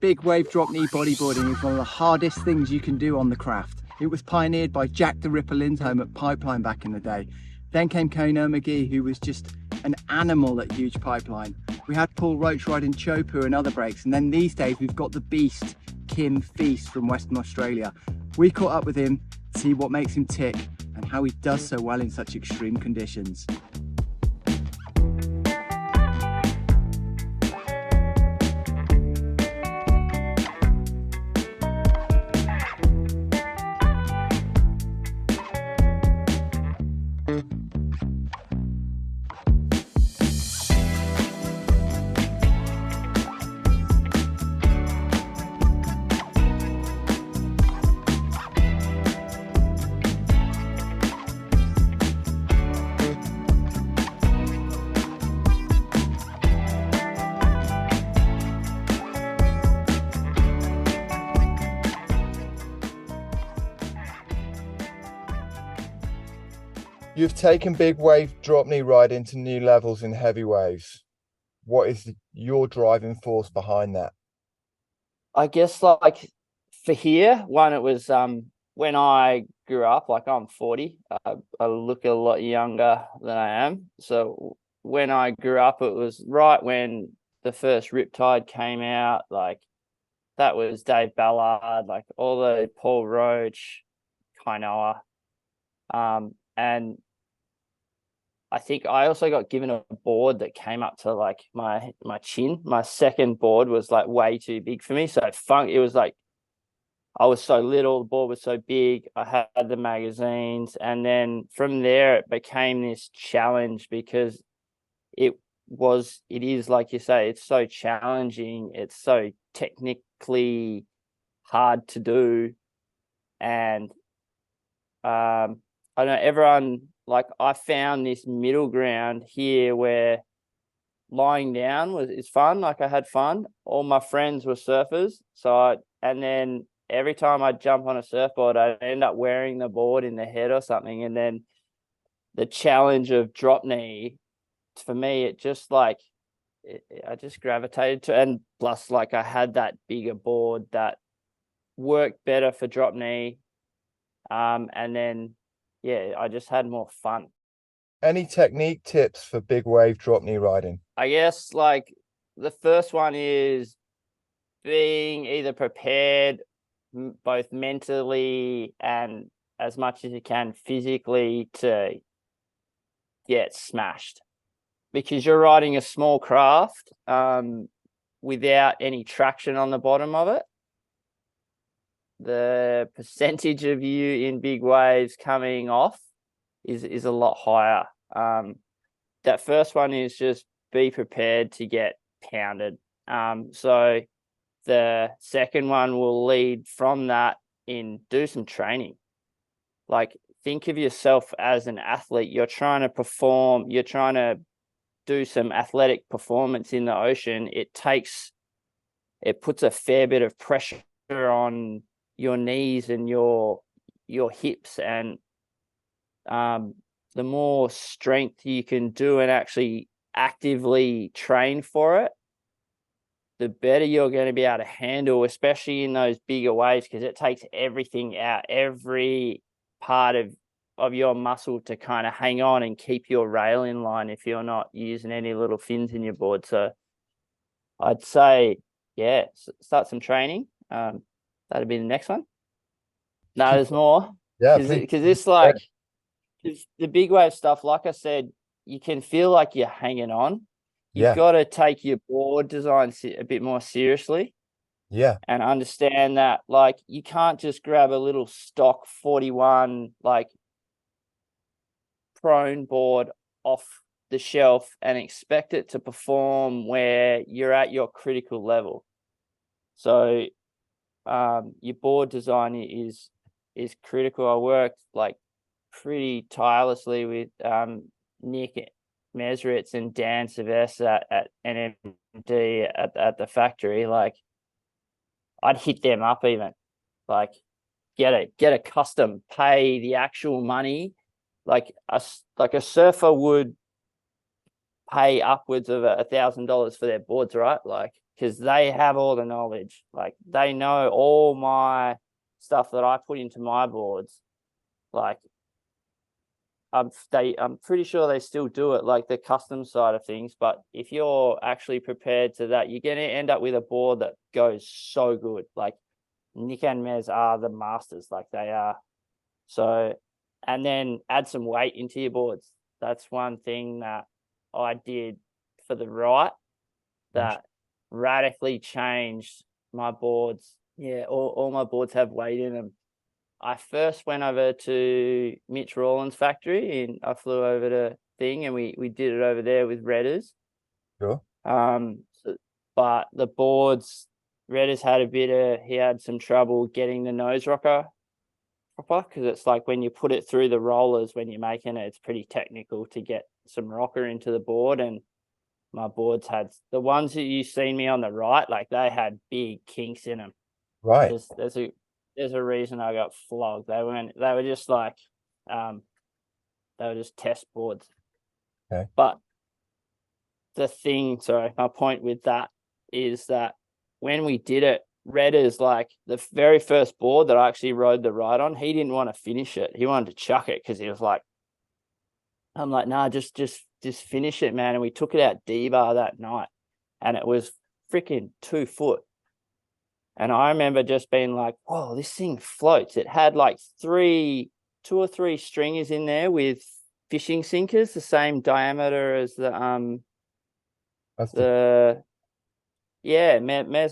Big wave drop knee bodyboarding is one of the hardest things you can do on the craft. It was pioneered by Jack the Ripper Lindholm at Pipeline back in the day. Then came Kono McGee, who was just an animal at Huge Pipeline. We had Paul Roach riding Chopu and other breaks, and then these days we've got the beast, Kim Feast from Western Australia. We caught up with him to see what makes him tick and how he does so well in such extreme conditions. You've taken big wave drop knee riding to new levels in heavy waves. What is your driving force behind that? I guess like for here, one, it was when I grew up, like I'm 40, I look a lot younger than I am. So when I grew up, it was right when the first Riptide came out, like that was Dave Ballard, like all the Paul Roach, Kainoa. And I think I also got given a board that came up to like my chin. My second board was like way too big for me. So it was like I was so little, the board was so big. I had the magazines. And then from there it became this challenge because it is like you say, it's so challenging. It's so technically hard to do. And I don't know, everyone, like I found this middle ground here where lying down is fun. Like I had fun. All my friends were surfers. And then every time I'd jump on a surfboard, I'd end up wearing the board in the head or something. And then the challenge of drop knee, for me, it just like, I just gravitated to, and plus like I had that bigger board that worked better for drop knee. And then, yeah, I just had more fun. Any technique tips for big wave drop knee riding? I guess like the first one is being either prepared both mentally and as much as you can physically to get smashed, because you're riding a small craft without any traction on the bottom of it. The percentage of you in big waves coming off is a lot higher. That first one is just be prepared to get pounded. So the second one will lead from that in do some training. Like think of yourself as an athlete. You're trying to perform, you're trying to do some athletic performance in the ocean. It puts a fair bit of pressure on your knees and your hips, and the more strength you can do and actually actively train for it, the better you're going to be able to handle, especially in those bigger waves, because it takes everything out, every part of your muscle to kind of hang on and keep your rail in line if you're not using any little fins in your board. So I'd say, yeah, start some training. That'd be the next one. No, there's more. Yeah, because this like the big wave stuff, like I said, you can feel like you're hanging on. You've got to take your board design a bit more seriously. Yeah. And understand that like you can't just grab a little stock 41 like prone board off the shelf and expect it to perform where you're at your critical level. So your board design is critical. I worked like pretty tirelessly with Nick Mesritz and Dan Sylvester at NMD at the factory. Like I'd hit them up even, like get a custom, pay the actual money. Like a surfer would pay upwards of $1,000 for their boards, right? Like because they have all the knowledge. Like they know all my stuff that I put into my boards. Like I'm pretty sure they still do it, like the custom side of things. But if you're actually prepared to that, you're gonna end up with a board that goes so good. Like Nick and Mez are the masters, like they are. So, and then add some weight into your boards. That's one thing that I did for the right that radically changed my boards. Yeah, all my boards have weight in them. I first went over to Mitch Rawlins' factory, and I flew over to Thing, and we did it over there with Redders. Sure. But the boards, Redders he had some trouble getting the nose rocker proper, because it's like when you put it through the rollers when you're making it, it's pretty technical to get some rocker into the board. And my boards had the ones that you seen me on the right, like they had big kinks in them. Right. There's a reason I got flogged. They were just like they were just test boards. Okay. But my point with that is that when we did it, Redders, like the very first board that I actually rode the ride on, he didn't want to finish it. He wanted to chuck it because he was like, I'm like, nah, just finish it, man. And we took it out D-bar that night, and it was freaking 2 foot. And I remember just being like, whoa, this thing floats. It had like 2 or 3 stringers in there with fishing sinkers, the same diameter as Mez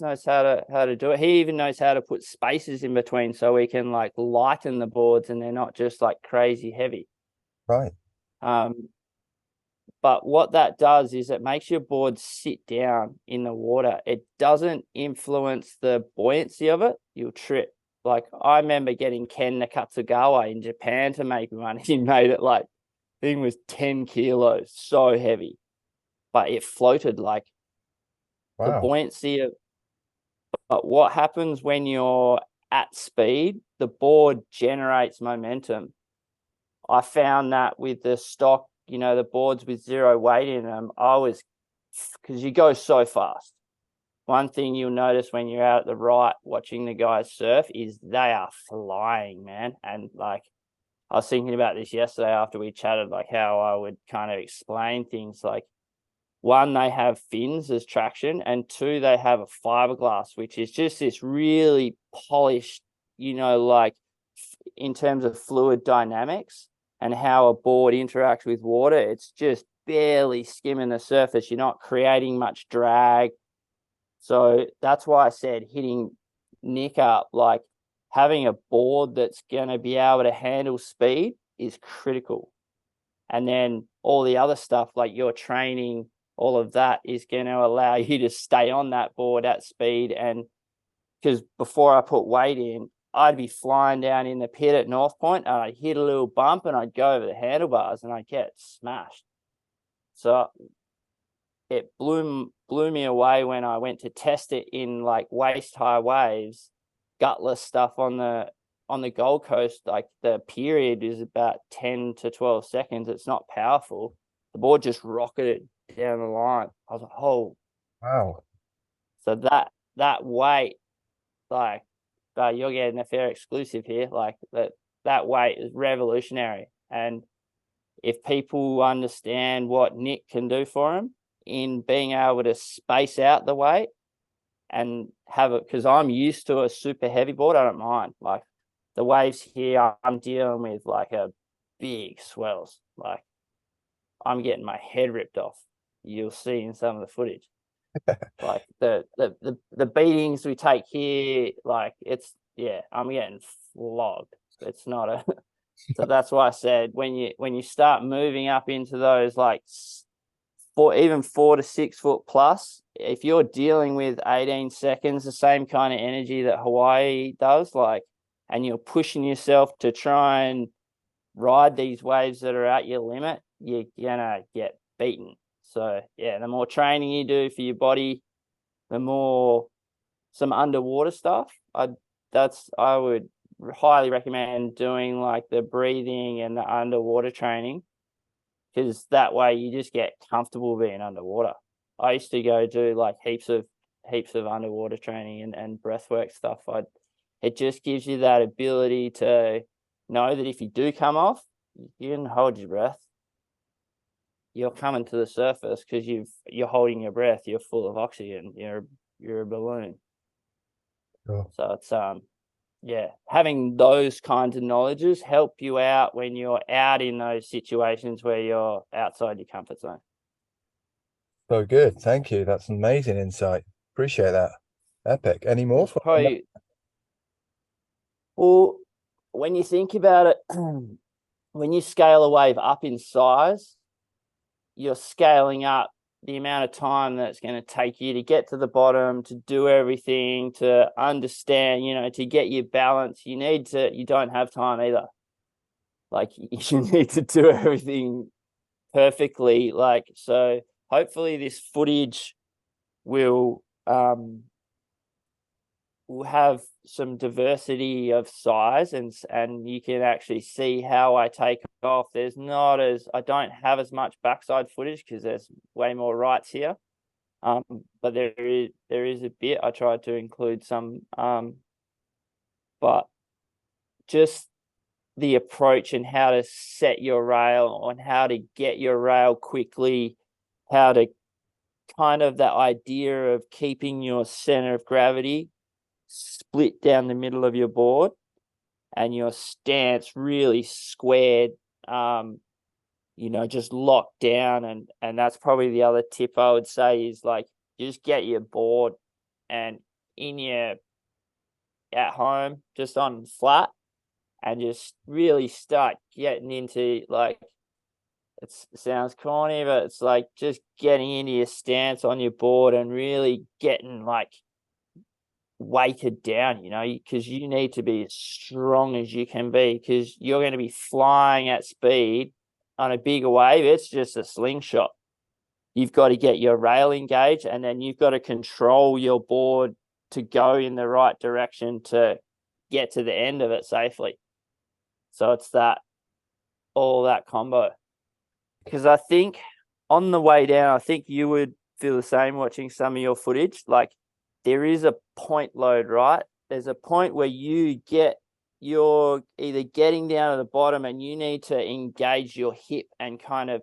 knows how to do it. He even knows how to put spaces in between so we can like lighten the boards and they're not just like crazy heavy. Right. But what that does is it makes your board sit down in the water. It doesn't influence the buoyancy of it. You'll trip. Like I remember getting Ken Nakatsugawa in Japan to make one. He made it like, thing was 10 kilos, so heavy, but it floated like the buoyancy of. But what happens when you're at speed? The board generates momentum. I found that with the stock, the boards with 0 weight in them, because you go so fast. One thing you'll notice when you're out at the right watching the guys surf is they are flying, man. And like, I was thinking about this yesterday after we chatted, like how I would kind of explain things. Like 1, they have fins as traction, and 2, they have a fiberglass, which is just this really polished, like in terms of fluid dynamics and how a board interacts with water. It's just barely skimming the surface. You're not creating much drag. So that's why I said hitting Nick up, like having a board that's going to be able to handle speed is critical. And then all the other stuff, like your training, all of that is going to allow you to stay on that board at speed. And because before I put weight in, I'd be flying down in the pit at North Point and I'd hit a little bump and I'd go over the handlebars and I'd get smashed. So it blew me away when I went to test it in like waist high waves, gutless stuff on the Gold Coast. Like the period is about 10 to 12 seconds. It's not powerful. The board just rocketed down the line. I was like, oh wow. So that weight, like, you're getting a fair exclusive here. Like that weight is revolutionary. And if people understand what Nick can do for them in being able to space out the weight and have it, because I'm used to a super heavy board, I don't mind. Like the waves here, I'm dealing with like a big swells. Like I'm getting my head ripped off. You'll see in some of the footage. Like the beatings we take here, like I'm getting flogged. It's not a so that's why I said when you start moving up into those like 4 to 6 foot plus, if you're dealing with 18 seconds, the same kind of energy that Hawaii does, like, and you're pushing yourself to try and ride these waves that are at your limit, you're gonna get beaten. So yeah, the more training you do for your body, the more some underwater stuff. I would highly recommend doing like the breathing and the underwater training, because that way you just get comfortable being underwater. I used to go do like heaps of heaps of underwater training and breathwork stuff. It just gives you that ability to know that if you do come off, you can hold your breath. You're coming to the surface because you're holding your breath. You're full of oxygen. You're a balloon. Sure. So it's having those kinds of knowledges help you out when you're out in those situations where you're outside your comfort zone. So good. Thank you. That's amazing insight. Appreciate that. Epic. Any more? Well, when you think about it, when you scale a wave up in size, you're scaling up the amount of time that it's going to take you to get to the bottom, to do everything, to understand, to get your balance. You don't have time either. Like, you need to do everything perfectly. Like, so hopefully this footage will have some diversity of size, and you can actually see how I take off. I don't have as much backside footage because there's way more rights here. But there is a bit. I tried to include some, but just the approach and how to set your rail, on how to get your rail quickly, how to kind of that idea of keeping your center of gravity split down the middle of your board and your stance really squared, just locked down. And that's probably the other tip I would say is, like, just get your board and at home, just on flat, and just really start getting into, like, it sounds corny, but it's like just getting into your stance on your board and really getting, like, weighted down, because you need to be as strong as you can be, because you're going to be flying at speed on a bigger wave. It's just a slingshot. You've got to get your rail engaged, and then you've got to control your board to go in the right direction to get to the end of it safely. So it's all that combo. Because I think on the way down, I think you would feel the same watching some of your footage. Like, there is a point load, right? There's a point where you're either getting down to the bottom and you need to engage your hip and kind of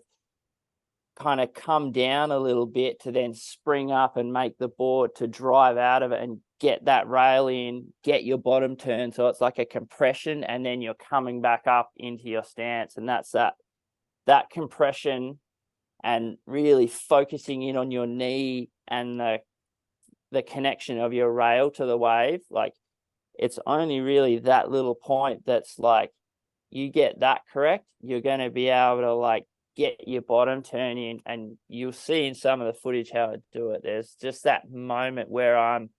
come down a little bit to then spring up and make the board to drive out of it and get that rail in, get your bottom turn. So it's like a compression, and then you're coming back up into your stance. And that's that compression, and really focusing in on your knee and the connection of your rail to the wave. Like, it's only really that little point that's like, you get that correct, you're going to be able to, like, get your bottom turn in. And you'll see in some of the footage how I do it. There's just that moment where I'm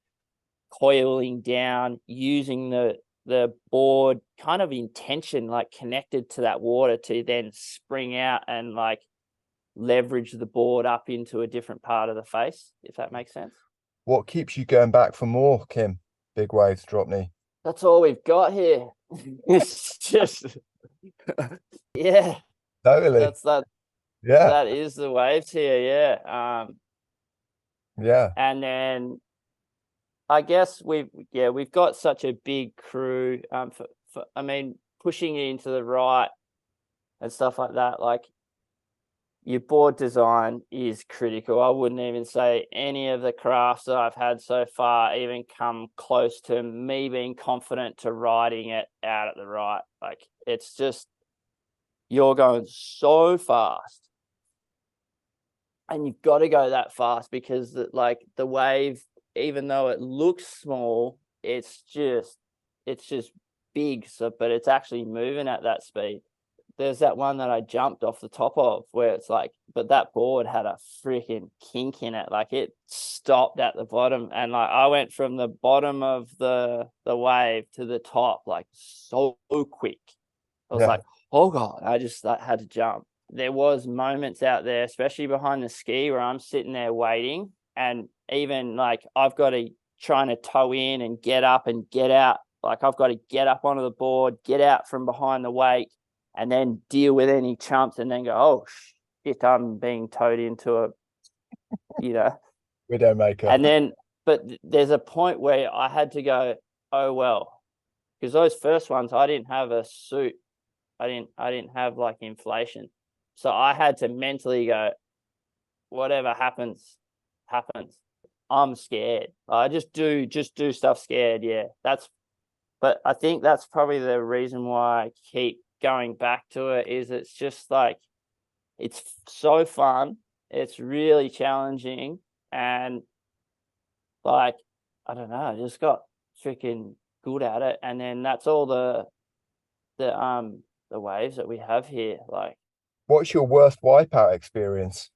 coiling down, using the board kind of in tension, like connected to that water, to then spring out and, like, leverage the board up into a different part of the face, if that makes sense. What keeps you going back for more, Kim? Big waves, drop knee. That's all we've got here. It's just, yeah. Totally. That's that. Yeah. That is the waves here. Yeah. Yeah. And then I guess we've got such a big crew. Pushing it into the right and stuff like that. Like, your board design is critical. I wouldn't even say any of the crafts that I've had so far even come close to me being confident to riding it out at the right. Like, it's just, you're going so fast, and you've got to go that fast because the wave, even though it looks small, it's just big. So, but it's actually moving at that speed. There's that one that I jumped off the top of where it's like, but that board had a freaking kink in it. Like, it stopped at the bottom, and, like, I went from the bottom of the wave to the top, like, so quick. I was like, oh God, I had to jump. There was moments out there, especially behind the ski, where I'm sitting there waiting, and even, like, I've got to trying to tow in and get up and get out. Like, I've got to get up onto the board, get out from behind the weight, and then deal with any chumps, and then go, oh shit, I'm being towed into a, Widowmaker. And then but there's a point where I had to go, oh well, because those first ones I didn't have a suit, I didn't have like inflation, so I had to mentally go, whatever happens, happens. I'm scared. I just do stuff scared. Yeah, but I think that's probably the reason why I keep going back to it. Is it's just like, it's so fun. It's really challenging, and like, I don't know, I just got freaking good at it. And then that's all the waves that we have here. Like, What's your worst wipeout experience?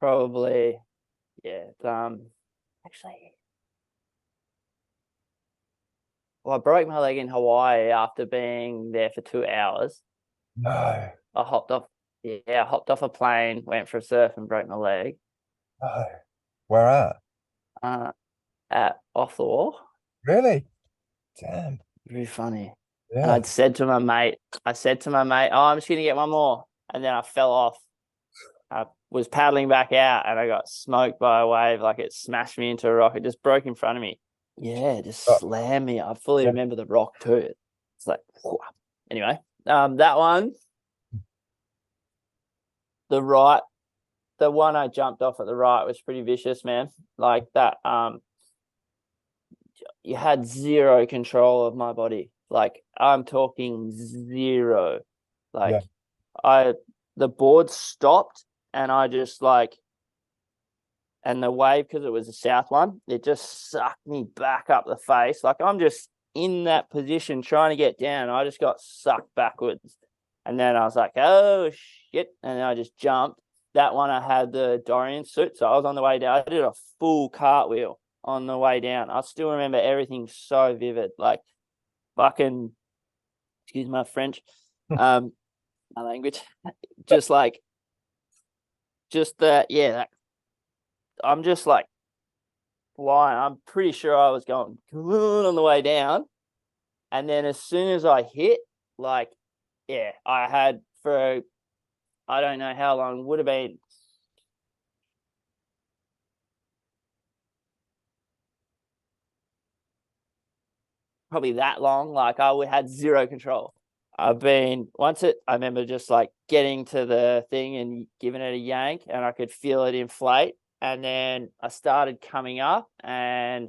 probably, yeah. Actually, well, I broke my leg in Hawaii after being there for 2 hours. No. I hopped off. Yeah, I hopped off a plane, went for a surf, and broke my leg. No. Where at? Off the wall. Really? Damn. Very funny. Yeah. And I said to my mate, oh, I'm just gonna get one more. And then I fell off. I was paddling back out and I got smoked by a wave. Like, it smashed me into a rock. It just broke in front of me. Yeah, it just slammed me. I fully remember the rock too. It's like, whew. Anyway, that one, the one I jumped off at the right was pretty vicious, man. Like that, you had zero control of my body. Like, I'm talking zero. Like, the board stopped and I just like, and the wave, because it was a south one, it just sucked me back up the face. Like, I'm just in that position trying to get down. I just got sucked backwards. And then I was like, oh shit. And then I just jumped. That one I had the Dorian suit. So I was on the way down. I did a full cartwheel on the way down. I still remember everything so vivid. Like, fucking, excuse my French, my language. Just like, that. I'm just like flying. I'm pretty sure I was going on the way down. And then as soon as I hit, like, yeah, I had for, I don't know how long, would have been probably that long. Like, I had zero control. I remember just like getting to the thing and giving it a yank, and I could feel it inflate. And then I started coming up, and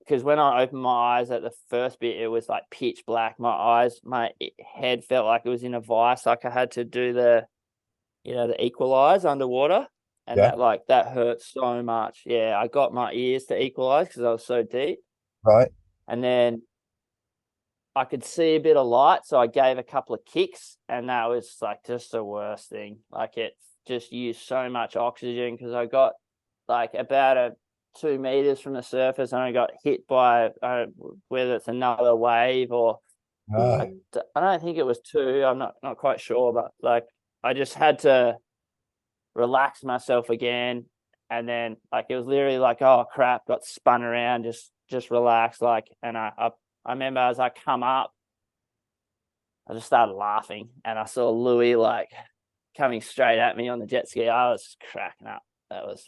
because when I opened my eyes at the first bit, it was like pitch black. My head felt like it was in a vice. Like, I had to do the equalize underwater. And that hurt so much. Yeah, I got my ears to equalize because I was so deep. Right. And then I could see a bit of light, so I gave a couple of kicks, and that was like just the worst thing. Like, it just used so much oxygen because I got like about 2 meters from the surface, and I got hit by whether it's another wave or I don't think it was 2. I'm not quite sure, but like, I just had to relax myself again, and then like, it was literally like, oh crap, got spun around, just relax. Like, and I remember as I come up, I just started laughing, and I saw Louis like coming straight at me on the jet ski. I was cracking up. I was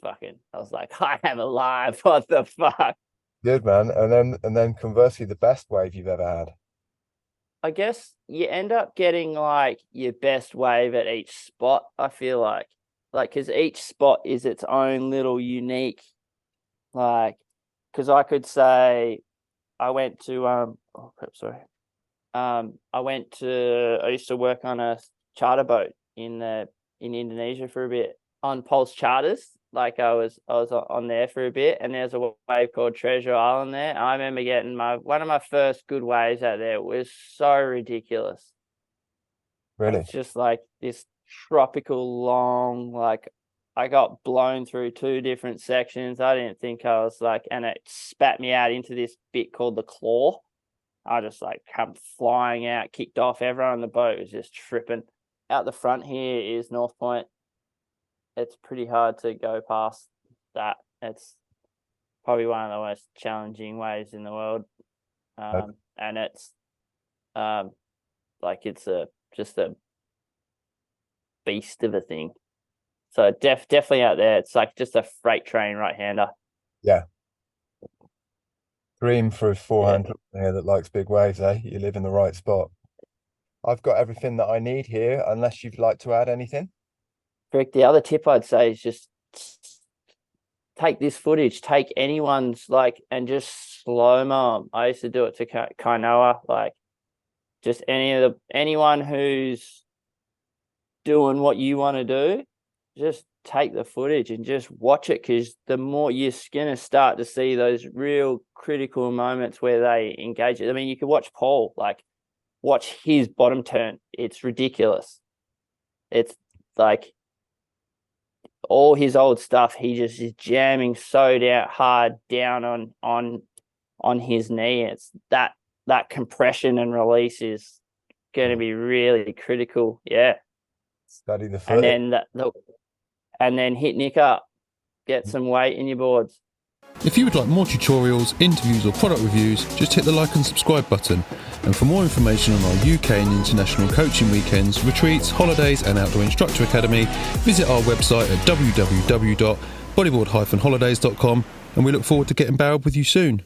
like, I am alive. What the fuck? Good, man. And then conversely, the best wave you've ever had. I guess you end up getting like your best wave at each spot. I feel like because each spot is its own little unique, like, because I could say I went to I used to work on a charter boat in Indonesia for a bit on Pulse Charters. Like, I was on there for a bit, and there's a wave called Treasure Island there. I remember getting one of my first good waves out there. It was so ridiculous. Really? It's just like this tropical long, like, I got blown through 2 different sections. I didn't think I was like, and it spat me out into this bit called the Claw. I just like come flying out, kicked off. Everyone on the boat was just tripping. Out the front here is North Point. It's pretty hard to go past that. It's probably one of the most challenging waves in the world. And it's like, it's just a beast of a thing. So definitely out there, it's like just a freight train right-hander. Yeah. Dream for a 400 here that likes big waves, eh? You live in the right spot. I've got everything that I need here, unless you'd like to add anything. Correct. The other tip I'd say is just take this footage, take anyone's and just slow mo. I used to do it to Kainoa, just anyone who's doing what you want to do, just take the footage and just watch it, because the more you're gonna start to see those real critical moments where they engage it. I mean, you could watch Paul, watch his bottom turn. It's ridiculous. It's all his old stuff, he just is jamming so hard down on his knee. It's that compression and release is going to be really critical. Yeah. Study the foot. And then hit Nick up. Get some weight in your boards. If you would like more tutorials, interviews or product reviews, just hit the like and subscribe button. And for more information on our UK and international coaching weekends, retreats, holidays and Outdoor Instructor Academy, visit our website at www.bodyboard-holidays.com, and we look forward to getting barreled with you soon.